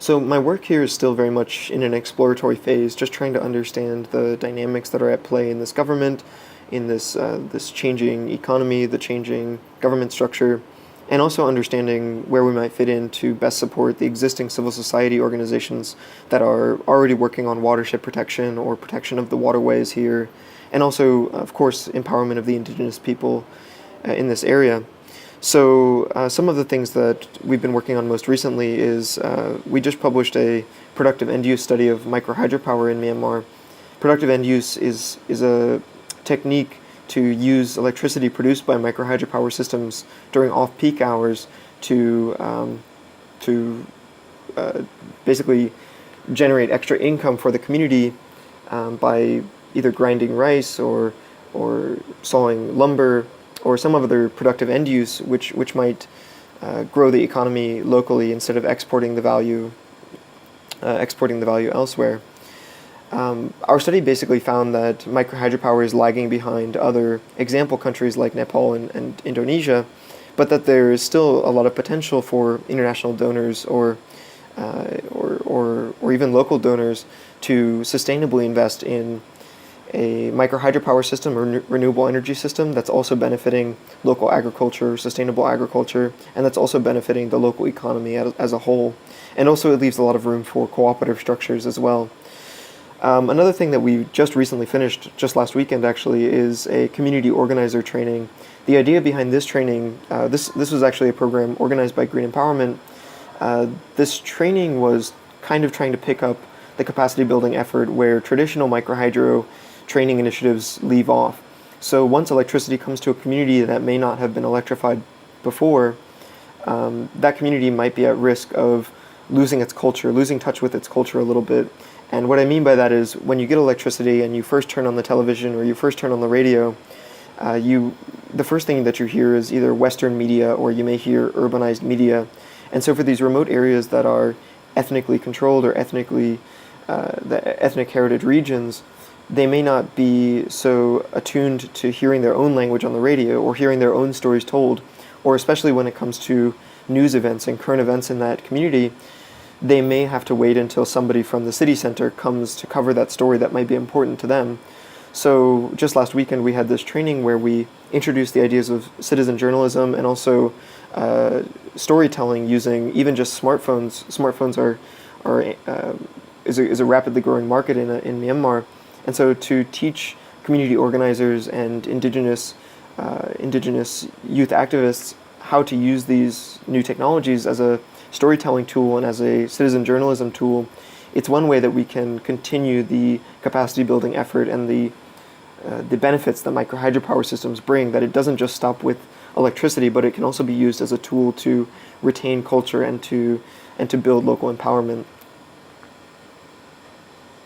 So my work here is still very much in an exploratory phase, just trying to understand the dynamics that are at play in this government, in this changing economy, the changing government structure, and also understanding where we might fit in to best support the existing civil society organizations that are already working on watershed protection or protection of the waterways here, and also, of course, empowerment of the indigenous people in this area. So some of the things that we've been working on most recently is we just published a productive end use study of microhydropower in Myanmar. Productive end use is a technique to use electricity produced by microhydropower systems during off-peak hours to basically generate extra income for the community by either grinding rice or sawing lumber or some other productive end use which might grow the economy locally instead of exporting the value elsewhere. Our study basically found that microhydropower is lagging behind other example countries like Nepal and Indonesia, but that there is still a lot of potential for international donors or even local donors to sustainably invest in a microhydropower system or renewable energy system that's also benefiting local agriculture, sustainable agriculture, and that's also benefiting the local economy as a whole. And also it leaves a lot of room for cooperative structures as well. Another thing that we just recently finished, just last weekend actually, is a community organizer training. The idea behind this training, this was actually a program organized by Green Empowerment. This training was kind of trying to pick up the capacity building effort where traditional microhydro training initiatives leave off. So once electricity comes to a community that may not have been electrified before, that community might be at risk of losing its culture, losing touch with its culture a little bit. And what I mean by that is when you get electricity and you first turn on the television or you first turn on the radio, the first thing that you hear is either Western media or you may hear urbanized media. And so for these remote areas that are ethnically controlled or the ethnic heritage regions, they may not be so attuned to hearing their own language on the radio or hearing their own stories told, or especially when it comes to news events and current events in that community, they may have to wait until somebody from the city center comes to cover that story that might be important to them. So just last weekend we had this training where we introduced the ideas of citizen journalism and also storytelling using even just smartphones. Smartphones is a rapidly growing market in Myanmar. And so to teach community organizers and indigenous youth activists how to use these new technologies as a storytelling tool and as a citizen journalism tool, it's one way that we can continue the capacity building effort and the benefits that microhydropower systems bring, that it doesn't just stop with electricity, but it can also be used as a tool to retain culture and to build local empowerment.